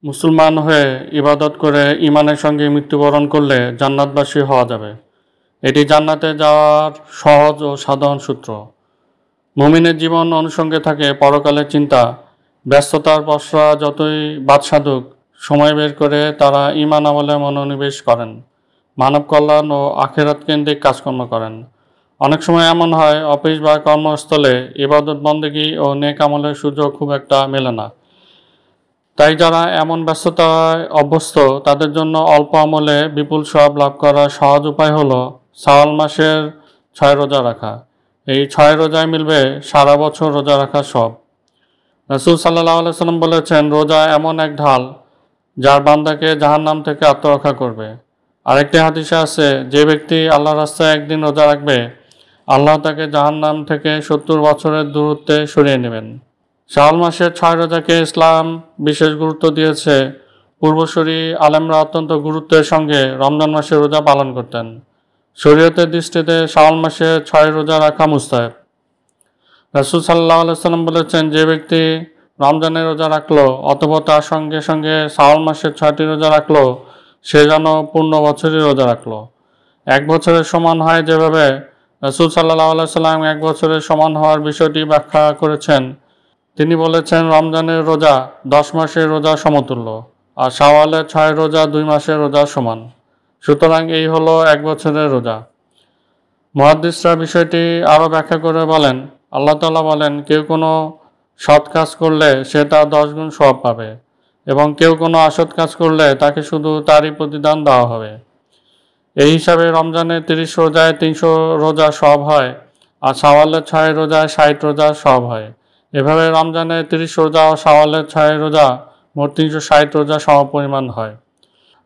মুসলমান হয়ে ইবাদত করে ঈমানের সঙ্গে মৃত্যুবরণ করলে জান্নাতবাসী হওয়া যাবে। এটি জান্নাতে যাওয়ার সহজ ও সাধারণ সূত্র। মুমিনের জীবন অনুষঙ্গে থাকে পরকালের চিন্তা। ব্যস্ততার পসরা যতই বাদসাধুক, সময় বের করে তারা ঈমান আমলে মনোনিবেশ করেন, মানব কল্যাণ ও আখিরাত কেন্দ্রিক কাজকর্ম করেন। অনেক সময় এমন হয়, অফিস বা কর্মস্থলে ইবাদত বন্দেগী ও নেক আমলের সুযোগ খুব একটা মেলে না। তাই যারা এমন ব্যস্ততায় অভ্যস্ত, তাদের জন্য অল্প আমলে বিপুল সওয়াব লাভ করার সহজ উপায় হলো শাওয়াল মাসের 6 রোজা রাখা। এই 6 রোজায় মিলবে সারা বছর রোজা রাখার সব। রাসূল সাল্লাল্লাহু আলাইহি সাল্লাম বলেছেন, রোজা এমন এক ঢাল যার বান্দাকে জাহান্নাম থেকে আত্মরক্ষা করবে। আরেকটি হাদিসে আছে, যে ব্যক্তি আল্লাহর রাস্তায় একদিন রোজা রাখবে, আল্লাহ তাকে জাহান্নাম থেকে 70 বছরের দূরত্বে সরিয়ে নেবেন। শাওয়াল মাসের 6 রোজাকে ইসলাম বিশেষ গুরুত্ব দিয়েছে। পূর্বসূরি আলেমরা অত্যন্ত গুরুত্বের সঙ্গে রমজান মাসে রোজা পালন করতেন। শরীয়তের দৃষ্টিতে শাওয়াল মাসে 6 রোজা রাখা মুস্তাহাব। রাসূল সাল্লাল্লাহু আলাইহি সাল্লাম বলেছেন, যে ব্যক্তি রমজানের রোজা রাখলো অথবা তার সঙ্গে সঙ্গে শাওয়াল মাসের 6টি রোজা রাখলো, সে যেন পূর্ণ বছরই রোজা রাখলো। 1 বছরের সমান হয় যেভাবে রাসূল সাল্লাল্লাহু আলাইহি সাল্লাম 1 বছরের সমান হওয়ার বিষয়টি ব্যাখ্যা করেছেন। তিনি বলেছেন, রমজানের রোজা 10 মাসের রোজা সমতুল্য, আর শাওয়ালের 6 রোজা 2 মাসের রোজা সমান। সুতরাং এই হলো 1 বছরের রোজা। মুহাদ্দিসরা বিষয়টি আরও ব্যাখ্যা করে বলেন, আল্লাহ তাআলা বলেন, কেউ কোনো সৎ কাজ করলে সে তার 10 গুণ সওয়াব পাবে, এবং কেউ কোনো অসৎ কাজ করলে তাকে শুধু তারই প্রতিদান দেওয়া হবে। এই হিসাবে রমজানের 30 রোজায় 300 রোজা সওয়াব হয়, আর শাওয়ালের 6 রোজায় 60 রোজা সওয়াব হয়। এভাবে রমজানের 30 রোজা ও শাওয়ালের 6 রোজা মোট 360 রোজা সমপরিমাণ হয়।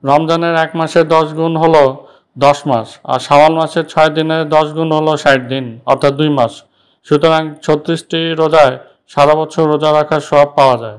রমজানের 1 মাসের 10 গুণ হলো 10 মাস, আর শাওয়াল মাসের 6 দিনের 10 গুণ হলো 60 দিন, অর্থাৎ 2 মাস। সুতরাং 36টি রোজায় সারা বছর রোজা রাখার সওয়াব পাওয়া যায়।